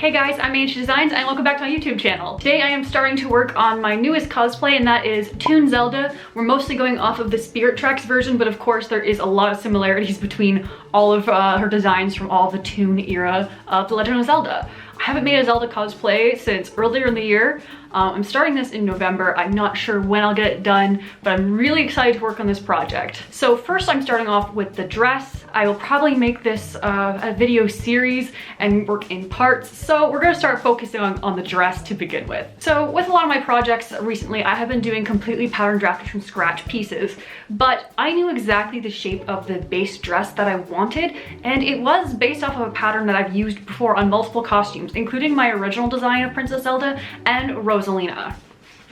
Hey guys, I'm Mansion Designs and welcome back to my YouTube channel. Today I am starting to work on my newest cosplay, and that is Toon Zelda. We're mostly going off of the Spirit Tracks version, but of course there is a lot of similarities between all of her designs from all the Toon era of The Legend of Zelda. I haven't made a Zelda cosplay since earlier in the year. I'm starting this in November. I'm not sure when I'll get it done, but I'm really excited to work on this project. So first I'm starting off with the dress. I will probably make this a video series and work in parts. So we're gonna start focusing on the dress to begin with. So with a lot of my projects recently, I have been doing completely pattern drafted from scratch pieces, but I knew exactly the shape of the base dress that I wanted, and it was based off of a pattern that I've used before on multiple costumes, including my original design of Princess Zelda and Rosalina.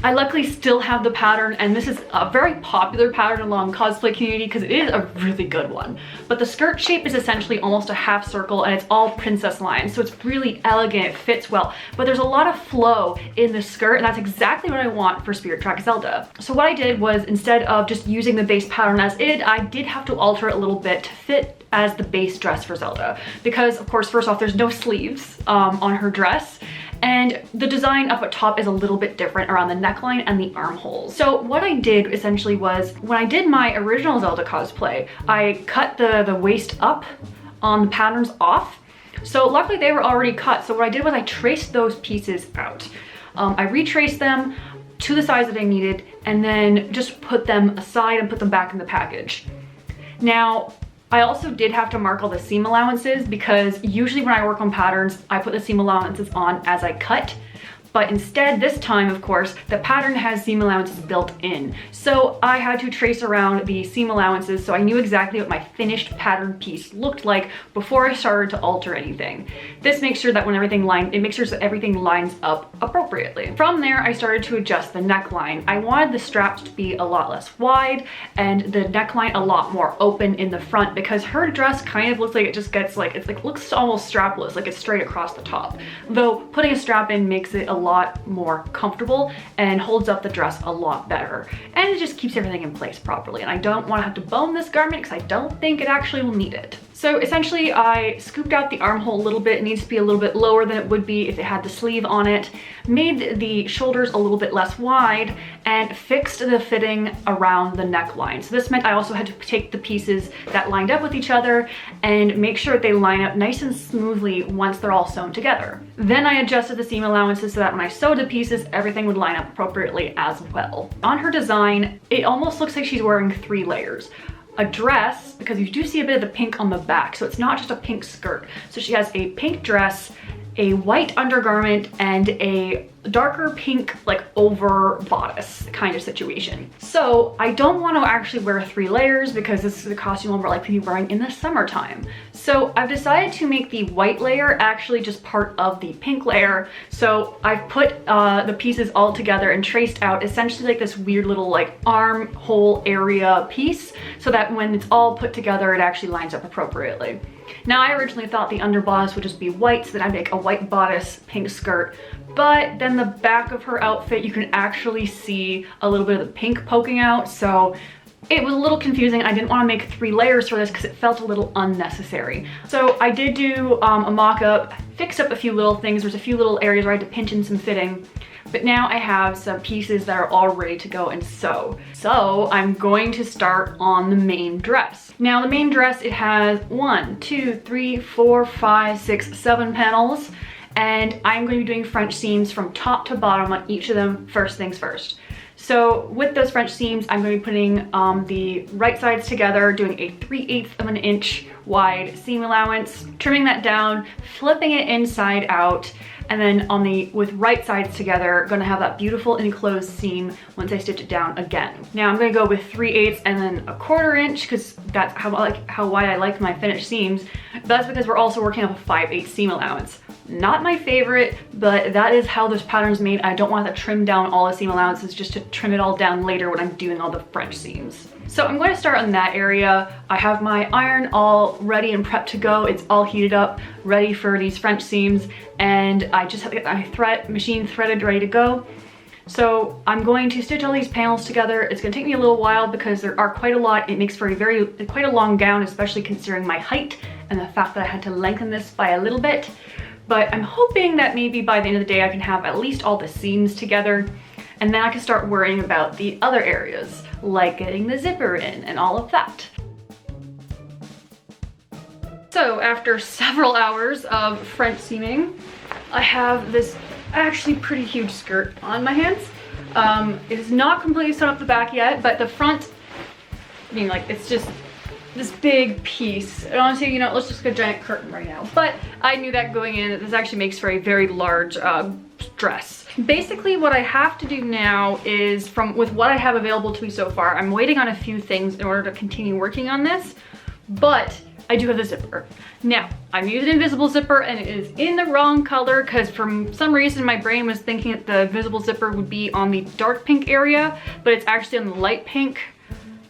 I luckily still have the pattern, and this is a very popular pattern along cosplay community because it is a really good one. But the skirt shape is essentially almost a half circle and it's all princess lines, so it's really elegant, it fits well, but there's a lot of flow in the skirt, and that's exactly what I want for Spirit Tracks Zelda. So what I did was, instead of just using the base pattern as is, I did have to alter it a little bit to fit as the base dress for Zelda, because of course, first off, there's no sleeves on her dress, and the design up at top is a little bit different around the neckline and the armholes. So what I did essentially was, when I did my original Zelda cosplay, I cut the waist up on the patterns off. So luckily they were already cut. So what I did was I traced those pieces out. I retraced them to the size that I needed and then just put them aside and put them back in the package. Now, I also did have to mark all the seam allowances, because usually when I work on patterns, I put the seam allowances on as I cut. But instead, this time, of course, the pattern has seam allowances built in. So I had to trace around the seam allowances so I knew exactly what my finished pattern piece looked like before I started to alter anything. This makes sure that when everything makes sure that everything lines up appropriately. From there, I started to adjust the neckline. I wanted the straps to be a lot less wide and the neckline a lot more open in the front, because her dress kind of looks like it just gets looks almost strapless, like it's straight across the top. Though putting a strap in makes it a lot more comfortable and holds up the dress a lot better, and it just keeps everything in place properly. And I don't want to have to bone this garment because I don't think it actually will need it. So essentially I scooped out the armhole a little bit. It needs to be a little bit lower than it would be if it had the sleeve on it, made the shoulders a little bit less wide, and fixed the fitting around the neckline. So this meant I also had to take the pieces that lined up with each other and make sure that they line up nice and smoothly once they're all sewn together. Then I adjusted the seam allowances so that when I sewed the pieces, everything would line up appropriately as well. On her design, it almost looks like she's wearing 3 layers. A dress, because you do see a bit of the pink on the back, so it's not just a pink skirt. So she has a pink dress, a white undergarment, and a darker pink over bodice kind of situation. So I don't want to actually wear 3 layers because this is a costume I'll likely be wearing in the summertime. So I've decided to make the white layer actually just part of the pink layer. So I've put the pieces all together and traced out essentially this weird little armhole area piece, so that when it's all put together, it actually lines up appropriately. Now, I originally thought the underbodice would just be white, so then I'd make a white bodice, pink skirt, but then the back of her outfit, you can actually see a little bit of the pink poking out, so it was a little confusing. I didn't want to make 3 layers for this because it felt a little unnecessary. So I did do a mock-up, fixed up a few little things. There's a few little areas where I had to pinch in some fitting, but now I have some pieces that are all ready to go and sew. So I'm going to start on the main dress. Now the main dress, it has 1, 2, 3, 4, 5, 6, 7 panels, and I'm going to be doing French seams from top to bottom on each of them, first things first. So with those French seams, I'm going to be putting the right sides together, doing a 3/8 of an inch wide seam allowance, trimming that down, flipping it inside out, and then with right sides together, gonna have that beautiful enclosed seam once I stitch it down again. Now I'm gonna go with 3/8 and then a 1/4 inch, because that's how wide I like my finished seams. But that's because we're also working off a 5/8 seam allowance. Not my favorite, but that is how this pattern's made. I don't want to trim down all the seam allowances just to trim it all down later when I'm doing all the French seams. So I'm going to start on that area. I have my iron all ready and prepped to go. It's all heated up, ready for these French seams, and I just have to get my machine threaded, ready to go. So I'm going to stitch all these panels together. It's going to take me a little while because there are quite a lot. It makes for quite a long gown, especially considering my height and the fact that I had to lengthen this by a little bit. but I'm hoping that maybe by the end of the day I can have at least all the seams together, and then I can start worrying about the other areas, like getting the zipper in and all of that. So after several hours of French seaming, I have this actually pretty huge skirt on my hands. It is not completely sewn up the back yet, but the front, I mean, like, it's just this big piece. And honestly, you know, let's just get a giant curtain right now. But I knew that going in, that this actually makes for a very large dress. Basically, what I have to do now is, with what I have available to me so far, I'm waiting on a few things in order to continue working on this, but I do have the zipper. Now, I'm using an invisible zipper and it is in the wrong color because for some reason my brain was thinking that the visible zipper would be on the dark pink area, but it's actually on the light pink.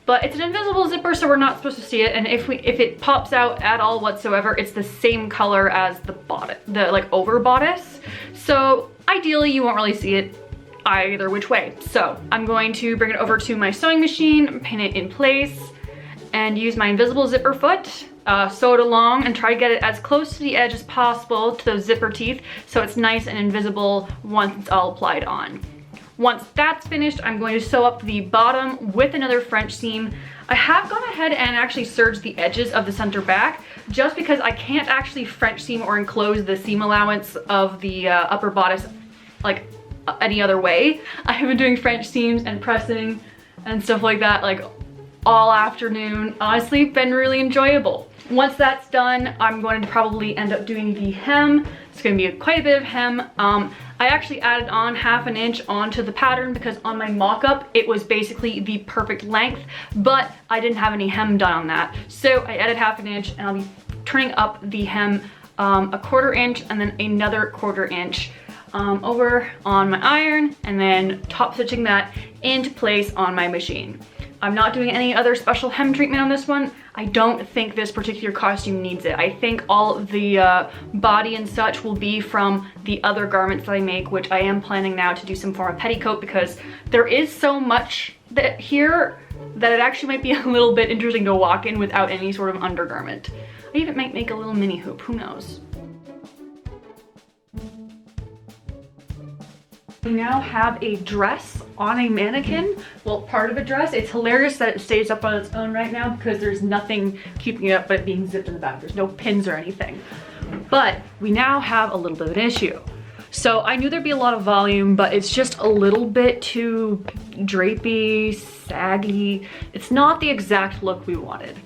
But it's an invisible zipper, so we're not supposed to see it, and if it pops out at all whatsoever, it's the same color as the bodice, the like over bodice. So ideally you won't really see it either which way. So I'm going to bring it over to my sewing machine, pin it in place, and use my invisible zipper foot, sew it along, and try to get it as close to the edge as possible to those zipper teeth so it's nice and invisible once it's all applied on. Once that's finished, I'm going to sew up the bottom with another French seam. I have gone ahead and actually serged the edges of the center back just because I can't actually French seam or enclose the seam allowance of the upper bodice like any other way. I have been doing French seams and pressing and stuff like that like all afternoon. Honestly, been really enjoyable. Once that's done, I'm going to probably end up doing the hem. It's going to be quite a bit of hem. I actually added on 1/2 inch onto the pattern because on my mock-up it was basically the perfect length, but I didn't have any hem done on that. So I added 1/2 inch and I'll be turning up the hem 1/4 inch and then another 1/4 inch over on my iron, and then top stitching that into place on my machine. I'm not doing any other special hem treatment on this one. I don't think this particular costume needs it. I think all of the body and such will be from the other garments that I make, which I am planning now to do some form of petticoat because there is so much here that it actually might be a little bit interesting to walk in without any sort of undergarment. I even might make a little mini hoop, who knows? We now have a dress on a mannequin. Well, part of a dress. It's hilarious that it stays up on its own right now because there's nothing keeping it up but it being zipped in the back. There's no pins or anything. But we now have a little bit of an issue. So I knew there'd be a lot of volume, but it's just a little bit too drapey, saggy. It's not the exact look we wanted.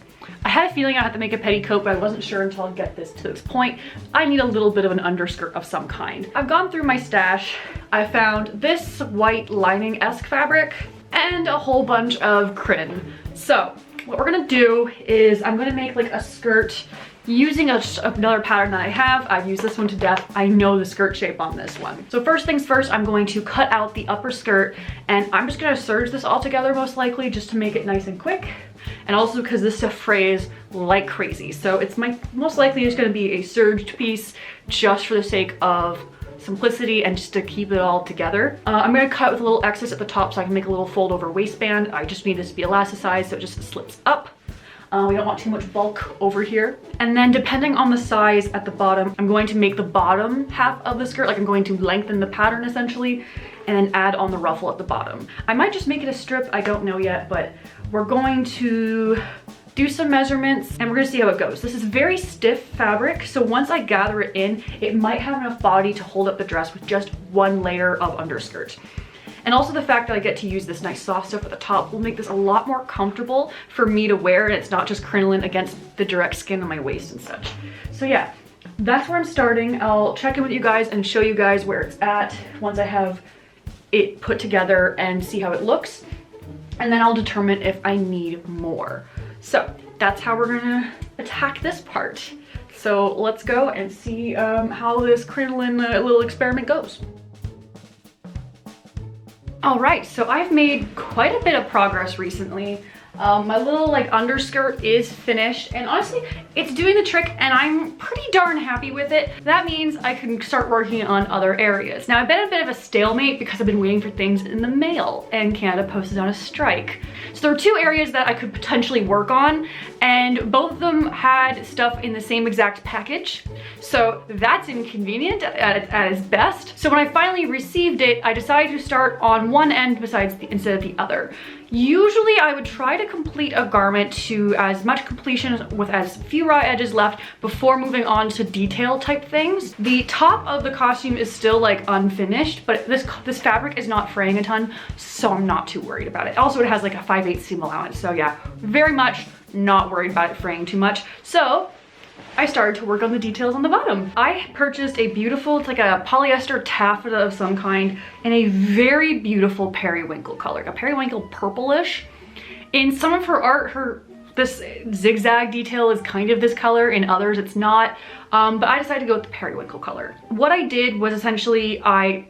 I had a feeling I had to make a petticoat, but I wasn't sure until I get this to this point. I need a little bit of an underskirt of some kind. I've gone through my stash. I found this white lining-esque fabric and a whole bunch of crin. So what we're gonna do is I'm gonna make like a skirt using another pattern that I have. I've used this one to death. I know the skirt shape on this one. So first things first, I'm going to cut out the upper skirt and I'm just gonna serge this all together most likely just to make it nice and quick. And also because this stuff frays like crazy. So it's most likely just gonna be a serged piece just for the sake of simplicity and just to keep it all together. I'm gonna cut with a little excess at the top so I can make a little fold over waistband. I just need this to be elasticized so it just slips up. We don't want too much bulk over here. And then depending on the size at the bottom, I'm going to make the bottom half of the skirt, like I'm going to lengthen the pattern essentially, and then add on the ruffle at the bottom. I might just make it a strip, I don't know yet, but we're going to do some measurements and we're gonna see how it goes. This is very stiff fabric, so once I gather it in, it might have enough body to hold up the dress with just one layer of underskirt. And also the fact that I get to use this nice soft stuff at the top will make this a lot more comfortable for me to wear, and it's not just crinoline against the direct skin on my waist and such. So yeah, that's where I'm starting. I'll check in with you guys and show you guys where it's at once I have it put together and see how it looks. And then I'll determine if I need more. So that's how we're gonna attack this part. So let's go and see how this crinoline little experiment goes. All right, so I've made quite a bit of progress recently. My little like underskirt is finished, and honestly, it's doing the trick and I'm pretty darn happy with it. That means I can start working on other areas. Now I've been a bit of a stalemate because I've been waiting for things in the mail and Canada Post is on a strike. So there were two areas that I could potentially work on, and both of them had stuff in the same exact package. So that's inconvenient at its best. So when I finally received it, I decided to start on one end instead of the other. Usually I would try to complete a garment to as much completion with as few raw edges left before moving on to detail type things. The top of the costume is still like unfinished, but this fabric is not fraying a ton, so I'm not too worried about it. Also, it has like a 5/8 seam allowance, so yeah, very much not worried about it fraying too much. So I started to work on the details on the bottom. I purchased a beautiful, it's like a polyester taffeta of some kind in a very beautiful periwinkle color, a periwinkle purplish. In some of her art, this zigzag detail is kind of this color, in others it's not, but I decided to go with the periwinkle color. What I did was essentially I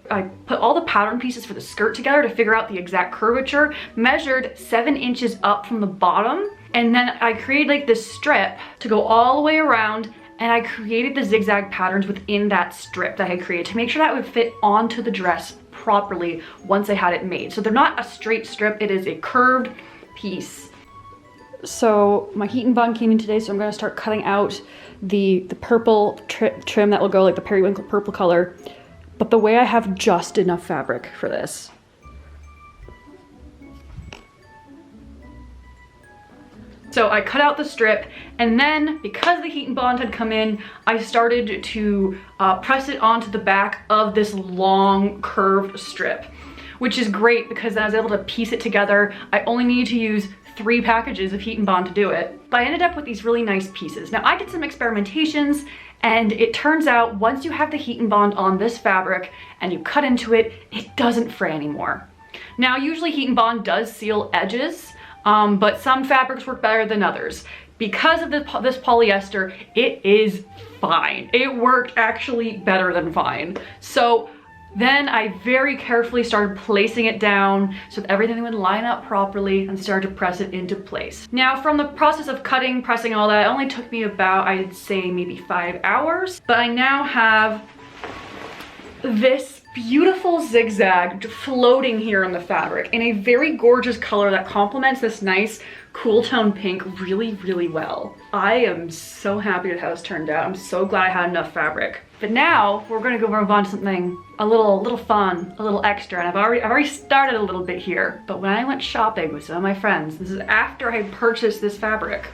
put all the pattern pieces for the skirt together to figure out the exact curvature, measured 7 inches up from the bottom, and then I created like this strip to go all the way around, and I created the zigzag patterns within that strip that I had created to make sure that would fit onto the dress properly once I had it made. So they're not a straight strip, it is a curved piece. So my heat and bond came in today, so I'm gonna start cutting out the purple trim that will go like the periwinkle purple color. But the way I have just enough fabric for this. So I cut out the strip, and then because the heat and bond had come in, I started to press it onto the back of this long curved strip, which is great because then I was able to piece it together. I only needed to use 3 packages of heat and bond to do it. But I ended up with these really nice pieces. Now I did some experimentations, and it turns out once you have the heat and bond on this fabric and you cut into it, it doesn't fray anymore. Now usually heat and bond does seal edges, but some fabrics work better than others. Because of this polyester, it is fine. It worked actually better than fine. So then I very carefully started placing it down so that everything would line up properly and started to press it into place. Now from the process of cutting, pressing, all that, it only took me about, I'd say maybe 5 hours. But I now have this beautiful zigzag floating here on the fabric in a very gorgeous color that complements this nice cool tone pink really, really well. I am so happy with how this turned out. I'm so glad I had enough fabric. But now we're gonna go move on to something a little fun, a little extra, and I've already started a little bit here. But when I went shopping with some of my friends, this is after I purchased this fabric,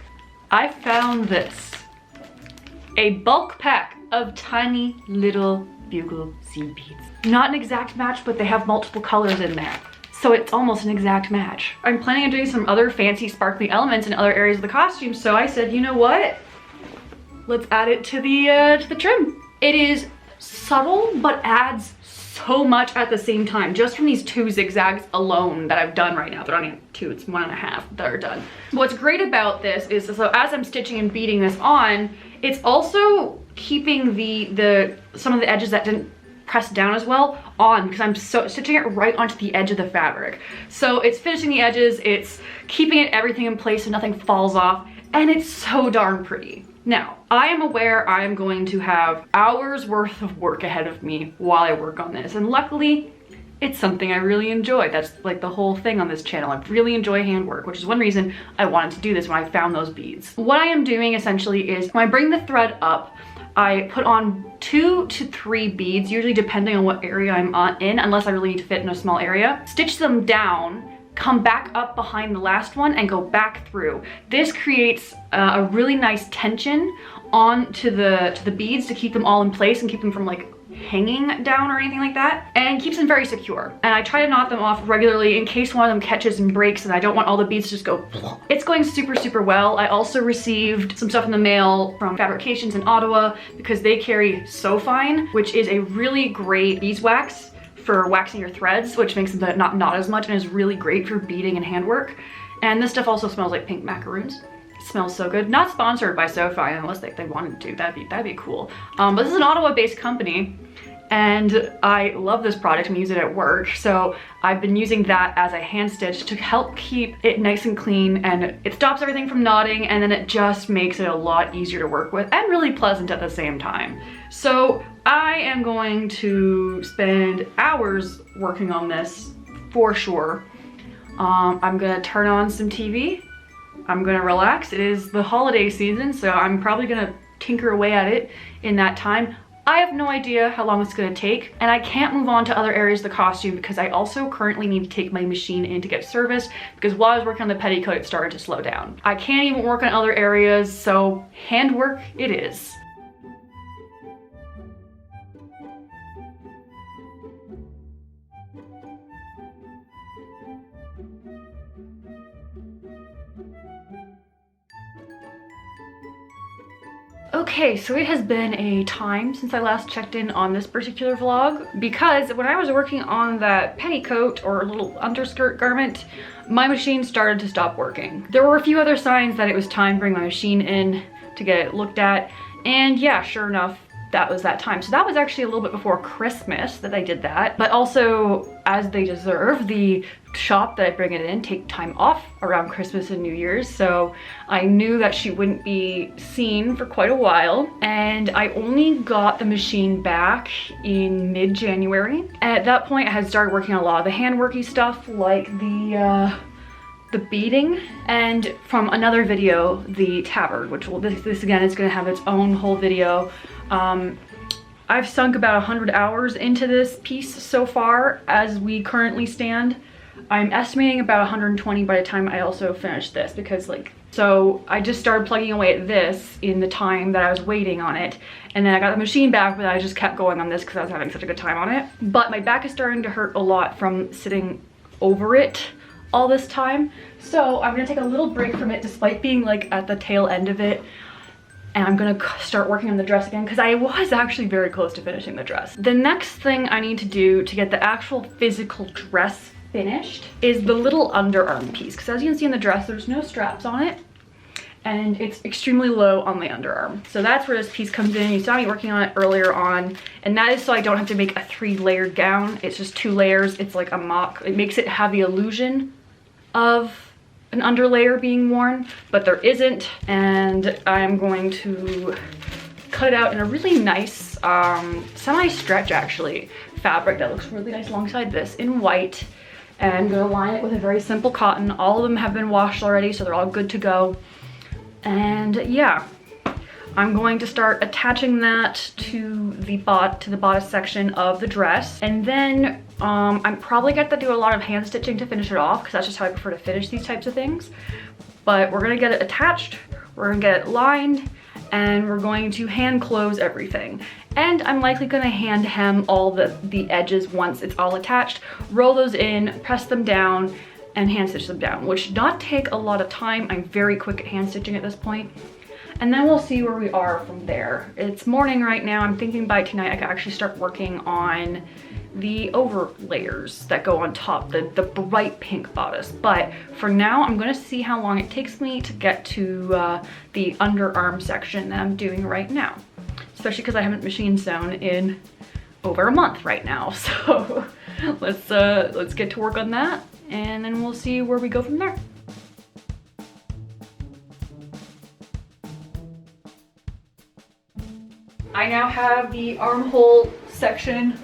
I found this. A bulk pack of tiny little bugle seed beads. Not an exact match, but they have multiple colors in there, so it's almost an exact match. I'm planning on doing some other fancy sparkly elements in other areas of the costume, so I said, you know what? Let's add it to the trim. It is subtle, but adds so much at the same time, just from these 2 zigzags alone that I've done right now. They're not even 2, it's 1.5 that are done. What's great about this is, so as I'm stitching and beading this on, it's also keeping some of the edges that didn't press down as well on, because I'm stitching it right onto the edge of the fabric. So it's finishing the edges, it's keeping everything in place so nothing falls off, and it's so darn pretty. Now, I am aware I am going to have hours worth of work ahead of me while I work on this, and luckily, it's something I really enjoy. That's like the whole thing on this channel. I really enjoy handwork, which is one reason I wanted to do this when I found those beads. What I am doing essentially is when I bring the thread up, I put on 2 to 3 beads, usually depending on what area I'm in, unless I really need to fit in a small area. Stitch them down, come back up behind the last one, and go back through. This creates a really nice tension onto the beads to keep them all in place and keep them from like hanging down or anything like that, and keeps them very secure. And I try to knot them off regularly in case one of them catches and breaks, and I don't want all the beads to just go. It's going super well. I also received some stuff in the mail from Fabrications in Ottawa because they carry So Fine, which is a really great beeswax for waxing your threads, which makes them not as much and is really great for beading and handwork. And this stuff also smells like pink macaroons. It smells so good. Not sponsored by So Fine unless they wanted to. That'd be cool. But this is an Ottawa-based company, and I love this product. I'm using it at work, so I've been using that as a hand stitch to help keep it nice and clean, and it stops everything from knotting, and then it just makes it a lot easier to work with and really pleasant at the same time. So I am going to spend hours working on this for sure. I'm gonna turn on some TV. I'm gonna relax. It is the holiday season, so I'm probably gonna tinker away at it in that time. I have no idea how long it's gonna take, and I can't move on to other areas of the costume because I also currently need to take my machine in to get serviced, because while I was working on the petticoat, it started to slow down. I can't even work on other areas, so handwork it is. Okay, so it has been a time since I last checked in on this particular vlog, because when I was working on that petticoat or little underskirt garment, my machine started to stop working. There were a few other signs that it was time to bring my machine in to get it looked at, and yeah, sure enough, that was that time. So that was actually a little bit before Christmas that I did that, but also, as they deserve, the shop that I bring it in take time off around Christmas and New Year's, so I knew that she wouldn't be seen for quite a while, and I only got the machine back in mid-January. And at that point I had started working on a lot of the handworky stuff, like the beading, and from another video, the tabard, which will, this again is going to have its own whole video. I've sunk about 100 hours into this piece so far as we currently stand. I'm estimating about 120 by the time I also finish this, because so I just started plugging away at this in the time that I was waiting on it, and then I got the machine back, but I just kept going on this because I was having such a good time on it. But my back is starting to hurt a lot from sitting over it all this time, so I'm gonna take a little break from it despite being at the tail end of it, and I'm gonna start working on the dress again, because I was actually very close to finishing the dress. The next thing I need to do to get the actual physical dress finished is the little underarm piece, because as you can see in the dress, there's no straps on it, and it's extremely low on the underarm. So that's where this piece comes in. You saw me working on it earlier on, and that is so I don't have to make a 3-layered gown. It's just 2 layers. It's like a mock. It makes it have the illusion of an underlayer being worn, but there isn't, and I'm going to cut it out in a really nice semi-stretch actually fabric that looks really nice alongside this in white, and I'm gonna line it with a very simple cotton. All of them have been washed already, so they're all good to go. And yeah, I'm going to start attaching that to the bodice section of the dress, and then I'm probably going to do a lot of hand stitching to finish it off, because that's just how I prefer to finish these types of things. But we're gonna get it attached, we're gonna get it lined, and we're going to hand close everything. And I'm likely gonna hand hem all the edges once it's all attached, roll those in, press them down, and hand stitch them down, which should not take a lot of time. I'm very quick at hand stitching at this point. And then we'll see where we are from there. It's morning right now. I'm thinking by tonight I could actually start working on the over layers that go on top, the bright pink bodice. But for now, I'm gonna see how long it takes me to get to the underarm section that I'm doing right now. Especially because I haven't machine sewn in over a month right now. So let's get to work on that, and then we'll see where we go from there. I now have the armhole section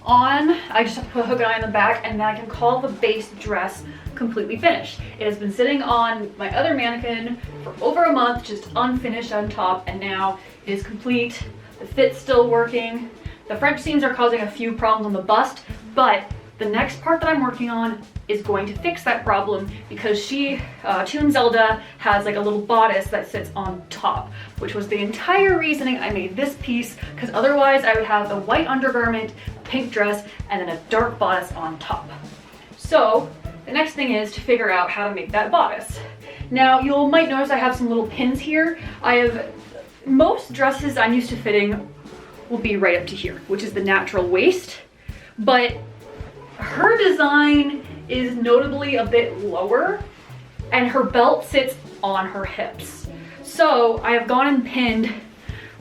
on. I just have to put a hook eye in the back, and then I can call the base dress completely finished. It has been sitting on my other mannequin for over a month, just unfinished on top, and now it is complete. The fit's still working. The French seams are causing a few problems on the bust, but the next part that I'm working on is going to fix that problem, because Toon Zelda has a little bodice that sits on top, which was the entire reasoning I made this piece, because otherwise I would have the white undergarment, a pink dress, and then a dark bodice on top. So the next thing is to figure out how to make that bodice. Now you might notice I have some little pins here. Most dresses I'm used to fitting will be right up to here, which is the natural waist, but her design is notably a bit lower, and her belt sits on her hips. So I have gone and pinned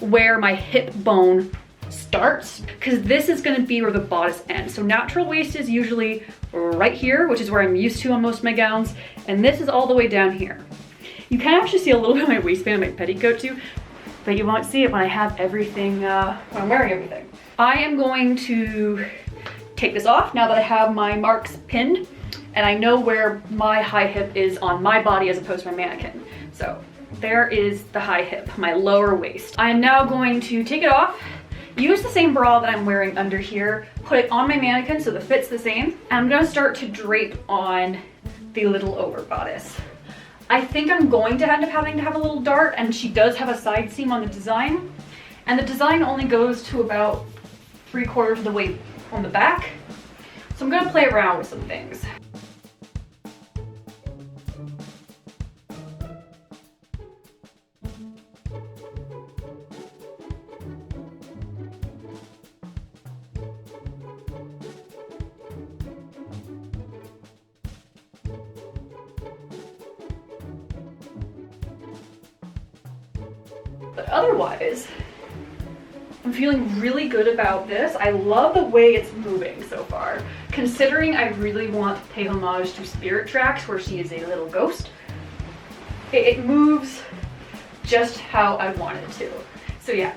where my hip bone starts, because this is gonna be where the bodice ends. So natural waist is usually right here, which is where I'm used to on most of my gowns, and this is all the way down here. You can actually see a little bit of my waistband and my petticoat too, but you won't see it when I have everything, when I'm wearing everything. I am going to take this off now that I have my marks pinned, and I know where my high hip is on my body as opposed to my mannequin. So there is the high hip, my lower waist. I am now going to take it off, use the same bra that I'm wearing under here, put it on my mannequin so the fit's the same, and I'm gonna start to drape on the little over bodice. I think I'm going to end up having to have a little dart, and she does have a side seam on the design, and the design only goes to about 3/4 of the way on the back. So I'm gonna play around with some things. But otherwise, I'm feeling really good about this. I love the way it's moving so far. Considering I really want to pay homage to Spirit Tracks, where she is a little ghost, it moves just how I want it to. So yeah,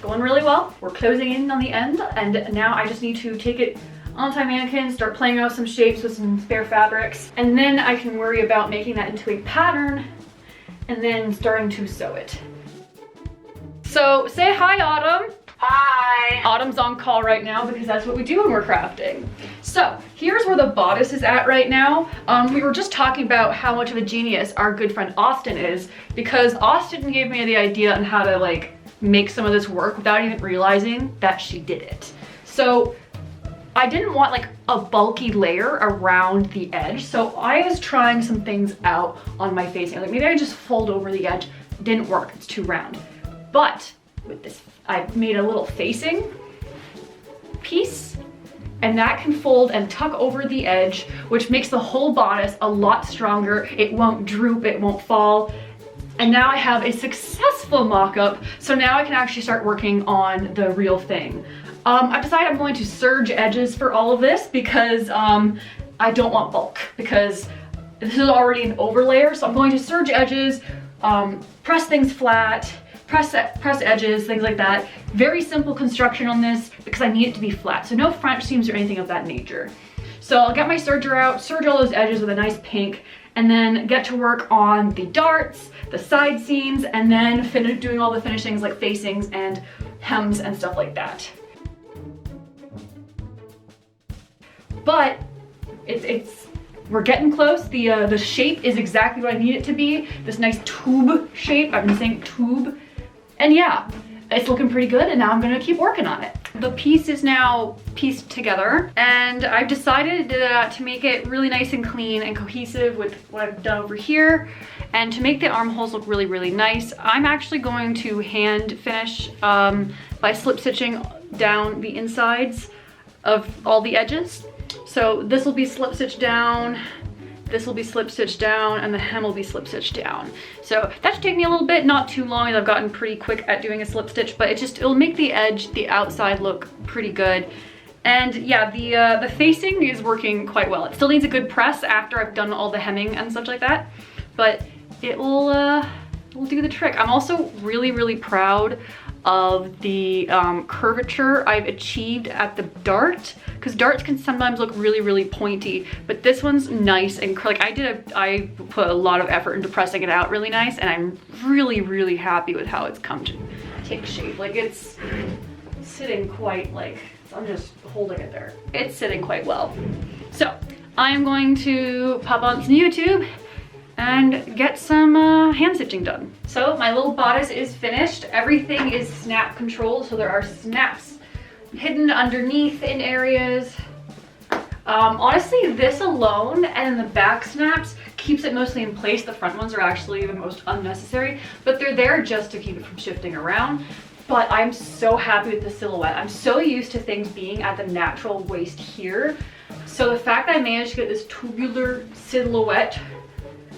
going really well. We're closing in on the end, and now I just need to take it onto my mannequin, start playing out some shapes with some spare fabrics, and then I can worry about making that into a pattern and then starting to sew it. So say hi, Autumn. Hi. Autumn's on call right now because that's what we do when we're crafting. So here's where the bodice is at right now. We were just talking about how much of a genius our good friend Austin is, because Austin gave me the idea on how to like make some of this work without even realizing that she did it. So I didn't want like a bulky layer around the edge. So I was trying some things out on my facing. Like maybe I just fold over the edge. Didn't work, it's too round. But with this, I made a little facing piece, and that can fold and tuck over the edge, which makes the whole bodice a lot stronger. It won't droop, it won't fall. And now I have a successful mock-up, so now I can actually start working on the real thing. I've decided I'm going to serge edges for all of this because I don't want bulk, because this is already an overlayer, so I'm going to serge edges, press things flat, press edges, things like that. Very simple construction on this because I need it to be flat, so no French seams or anything of that nature. So I'll get my serger out, serge all those edges with a nice pink, and then get to work on the darts, the side seams, and then finish doing all the finishings like facings and hems and stuff like that. But we're getting close. The shape is exactly what I need it to be. This nice tube shape. I've been saying tube. And yeah, it's looking pretty good, and now I'm gonna keep working on it. The piece is now pieced together, and I've decided to make it really nice and clean and cohesive with what I've done over here. And to make the armholes look really, really nice, I'm actually going to hand finish by slip stitching down the insides of all the edges. So this will be slip stitched down, this will be slip stitched down, and the hem will be slip stitched down. So that should take me a little bit, not too long, as I've gotten pretty quick at doing a slip stitch, but it'll make the edge, the outside look pretty good. And yeah, the facing is working quite well. It still needs a good press after I've done all the hemming and such like that, but it'll do the trick. I'm also really, really proud of the curvature I've achieved at the dart, because darts can sometimes look really, really pointy, but this one's nice and like I put a lot of effort into pressing it out really nice, and I'm really, really happy with how it's come to take shape. Like it's sitting quite like, I'm just holding it there. It's sitting quite well. So I'm going to pop on some YouTube and get some hand stitching done. So my little bodice is finished. Everything is snap controlled, so there are snaps hidden underneath in areas. Honestly, this alone and the back snaps keeps it mostly in place. The front ones are actually the most unnecessary, but they're there just to keep it from shifting around. But I'm so happy with the silhouette. I'm so used to things being at the natural waist here. So the fact that I managed to get this tubular silhouette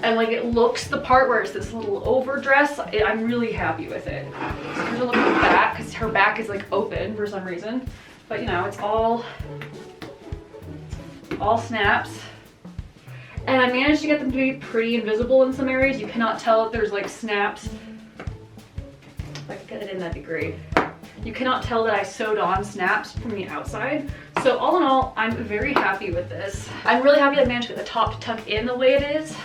and like it looks the part where it's this little overdress. I'm really happy with it. So here's a look at the back, because her back is like open for some reason, but you know, it's all snaps. And I managed to get them to be pretty invisible in some areas. You cannot tell if there's like snaps. If I could get it in, that'd be great. You cannot tell that I sewed on snaps from the outside. So all in all, I'm very happy with this. I'm really happy I managed to get the top to tuck in the way it is.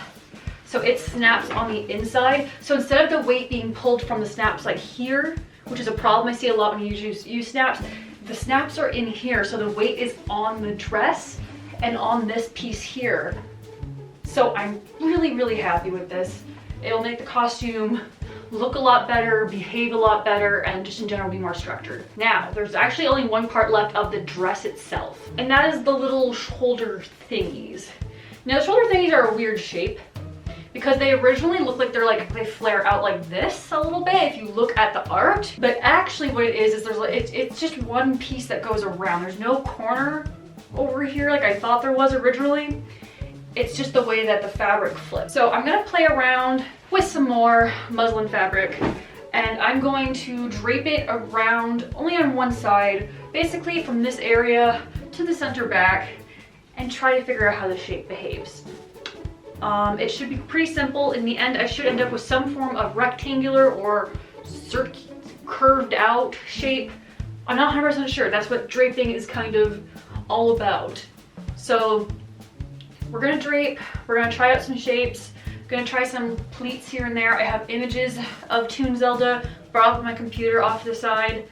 So it snaps on the inside. So instead of the weight being pulled from the snaps like here, which is a problem I see a lot when you use snaps, the snaps are in here. So the weight is on the dress and on this piece here. So I'm really, really happy with this. It'll make the costume look a lot better, behave a lot better, and just in general be more structured. Now, there's actually only one part left of the dress itself, and that is the little shoulder thingies. Now, the shoulder thingies are a weird shape because they originally look like they flare out like this a little bit if you look at the art, but actually what it is it's just one piece that goes around. There's no corner over here like I thought there was originally. It's just the way that the fabric flips. So I'm gonna play around with some more muslin fabric, and I'm going to drape it around only on one side, basically from this area to the center back, and try to figure out how the shape behaves. It should be pretty simple. In the end, I should end up with some form of rectangular or curved out shape. I'm not 100% sure. That's what draping is kind of all about. So we're gonna drape, we're gonna try out some shapes, gonna try some pleats here and there. I have images of Toon Zelda brought up my computer off to the side.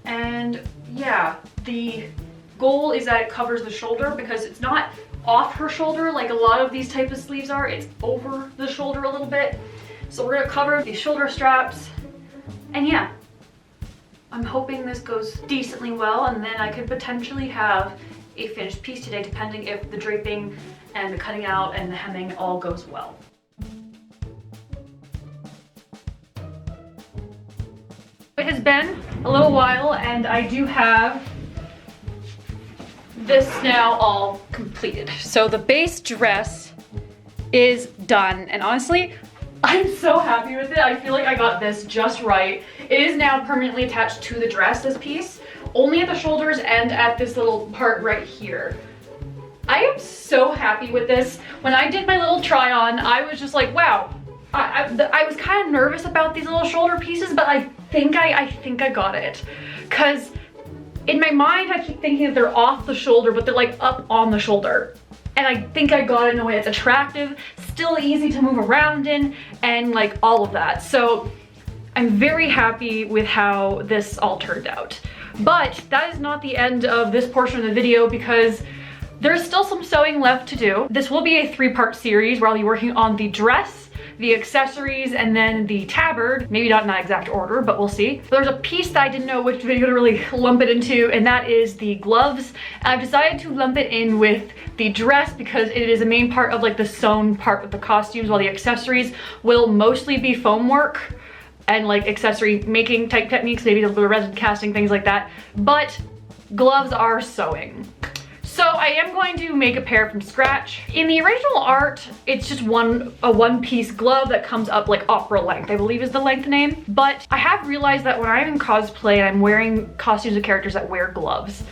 And yeah, the goal is that it covers the shoulder because it's not off her shoulder like a lot of these type of sleeves are. It's over the shoulder a little bit. So we're gonna cover these shoulder straps. And yeah, I'm hoping this goes decently well, and then I could potentially have a finished piece today, depending if the draping and the cutting out and the hemming all goes well. It has been a little while, and I do have this now all completed. So the base dress is done, and honestly, I'm so happy with it. I feel like I got this just right. It is now permanently attached to the dress, this piece, only at the shoulders and at this little part right here. I am so happy with this. When I did my little try on, I was just like, wow. I was kind of nervous about these little shoulder pieces, but I think I got it. Cause in my mind, I keep thinking that they're off the shoulder, but they're like up on the shoulder. And I think I got it in a way that's attractive, still easy to move around in, and like all of that. So I'm very happy with how this all turned out. But that is not the end of this portion of the video, because there's still some sewing left to do. This will be a 3-part series where I'll be working on the dress, the accessories, and then the tabard. Maybe not in that exact order, but we'll see. But there's a piece that I didn't know which video to really lump it into, and that is the gloves. And I've decided to lump it in with the dress because it is a main part of like the sewn part of the costumes, while the accessories will mostly be foam work and like accessory making type techniques, maybe a little bit of resin casting, things like that. But gloves are sewing. So I am going to make a pair from scratch. In the original art, it's just a one-piece glove that comes up like opera length, I believe is the length name. But I have realized that when I'm in cosplay and I'm wearing costumes of characters that wear gloves,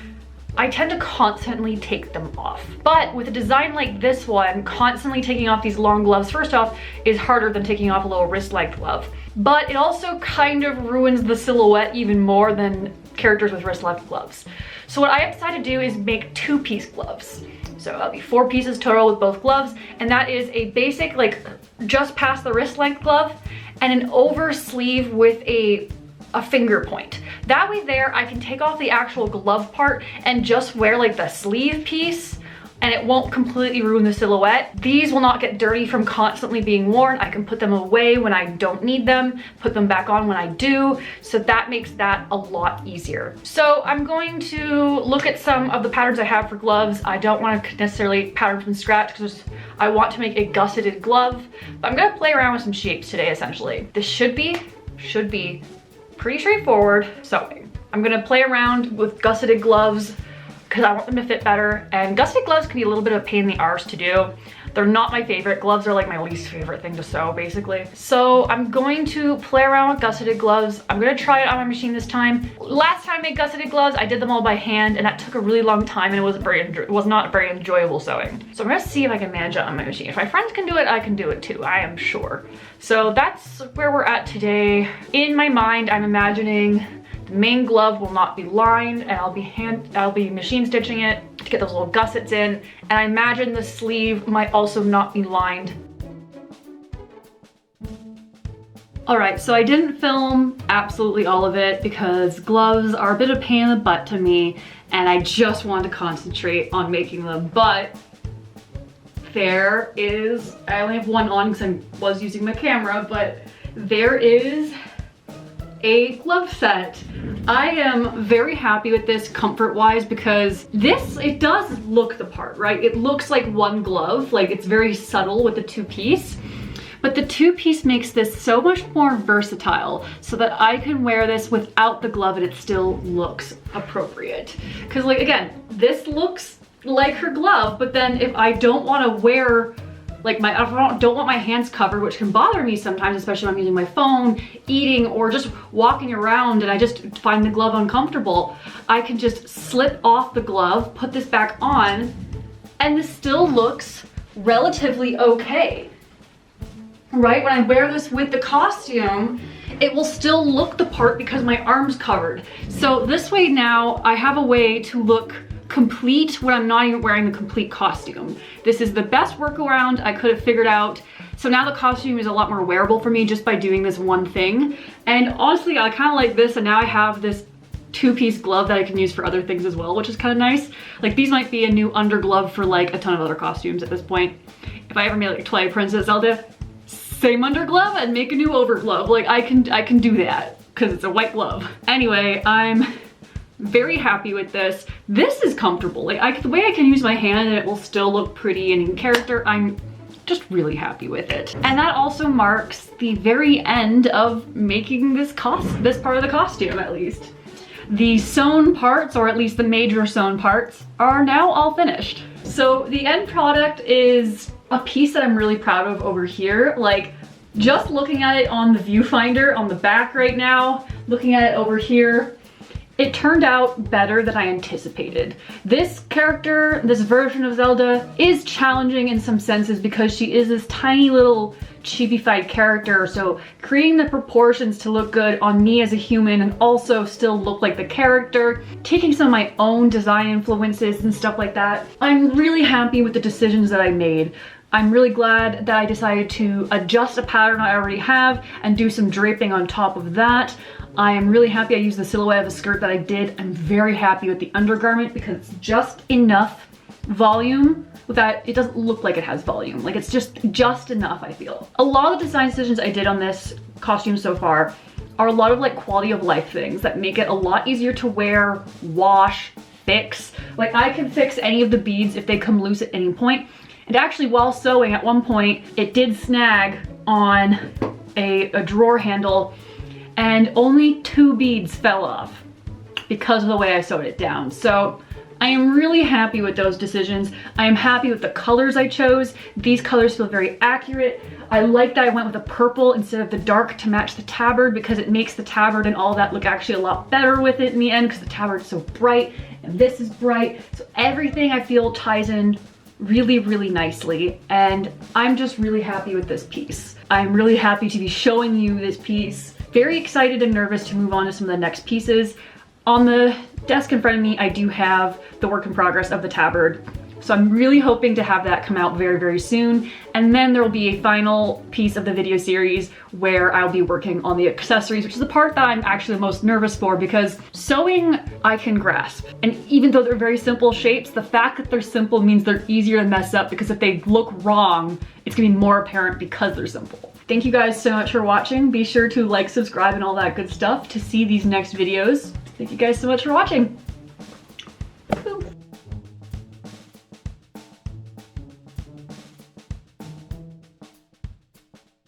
I tend to constantly take them off. But with a design like this one, constantly taking off these long gloves, first off, is harder than taking off a little wrist-length glove. But it also kind of ruins the silhouette even more than characters with wrist-length gloves. So what I have decided to do is make 2-piece gloves. So that'll be 4 pieces total with both gloves, and that is a basic, like, just past the wrist length glove, and an over sleeve with a finger point. That way there, I can take off the actual glove part and just wear like the sleeve piece, and it won't completely ruin the silhouette. These will not get dirty from constantly being worn. I can put them away when I don't need them, put them back on when I do, so that makes that a lot easier. So I'm going to look at some of the patterns I have for gloves. I don't want to necessarily pattern from scratch because I want to make a gusseted glove, but I'm gonna play around with some shapes today, essentially. This should be pretty straightforward sewing. I'm gonna play around with gusseted gloves, because I want them to fit better. And gusseted gloves can be a little bit of a pain in the arse to do. They're not my favorite. Gloves are like my least favorite thing to sew, basically. So I'm going to play around with gusseted gloves. I'm gonna try it on my machine this time. Last time I made gusseted gloves, I did them all by hand, and that took a really long time, and it was not very enjoyable sewing. So I'm gonna see if I can manage it on my machine. If my friends can do it, I can do it too, I am sure. So that's where we're at today. In my mind, I'm imagining the main glove will not be lined, and I'll be machine stitching it to get those little gussets in. And I imagine the sleeve might also not be lined. All right, so I didn't film absolutely all of it because gloves are a bit of a pain in the butt to me, and I just wanted to concentrate on making them. But there is, I only have one on because I was using my camera, but there is a glove set. I am very happy with this comfort-wise because it does look the part, right? It looks like one glove, like it's very subtle with the two-piece, but the two-piece makes this so much more versatile so that I can wear this without the glove and it still looks appropriate. Because like, again, this looks like her glove, but then if I don't want to wear like I don't want my hands covered, which can bother me sometimes, especially when I'm using my phone, eating, or just walking around and I just find the glove uncomfortable. I can just slip off the glove, put this back on, and this still looks relatively okay. Right? When I wear this with the costume, it will still look the part because my arm's covered. So this way now, I have a way to look complete when I'm not even wearing the complete costume. This is the best workaround I could have figured out. So now the costume is a lot more wearable for me just by doing this one thing. And honestly, I kind of like this, and now I have this two-piece glove that I can use for other things as well, which is kind of nice. Like these might be a new underglove for like a ton of other costumes at this point. If I ever made like a Twilight Princess Zelda, same underglove and make a new overglove. Like I can do that because it's a white glove. Anyway, I'm very happy with this. This is comfortable. Like the way I can use my hand and it will still look pretty and in character, I'm just really happy with it. And that also marks the very end of making this part of the costume, at least. The sewn parts, or at least the major sewn parts, are now all finished. So the end product is a piece that I'm really proud of over here. Like just looking at it on the viewfinder on the back right now, looking at it over here, it turned out better than I anticipated. This character, this version of Zelda, is challenging in some senses because she is this tiny little chibi-fied character, so creating the proportions to look good on me as a human and also still look like the character, taking some of my own design influences and stuff like that. I'm really happy with the decisions that I made. I'm really glad that I decided to adjust a pattern I already have and do some draping on top of that. I am really happy I used the silhouette of a skirt that I did. I'm very happy with the undergarment because it's just enough volume that it doesn't look like it has volume. Like it's just enough, I feel. A lot of the design decisions I did on this costume so far are a lot of like quality of life things that make it a lot easier to wear, wash, fix. Like I can fix any of the beads if they come loose at any point. And actually while sewing at one point, it did snag on a drawer handle and only 2 beads fell off because of the way I sewed it down. So I am really happy with those decisions. I am happy with the colors I chose. These colors feel very accurate. I like that I went with a purple instead of the dark to match the tabard because it makes the tabard and all that look actually a lot better with it in the end because the tabard is so bright and this is bright. So everything I feel ties in really, really nicely, and I'm just really happy with this piece. I'm really happy to be showing you this piece. Very excited and nervous to move on to some of the next pieces. On the desk in front of me, I do have the work in progress of the tabard. So I'm really hoping to have that come out very, very soon. And then there will be a final piece of the video series where I'll be working on the accessories, which is the part that I'm actually the most nervous for because sewing I can grasp. And even though they're very simple shapes, the fact that they're simple means they're easier to mess up because if they look wrong, it's gonna be more apparent because they're simple. Thank you guys so much for watching. Be sure to like, subscribe, and all that good stuff to see these next videos. Thank you guys so much for watching.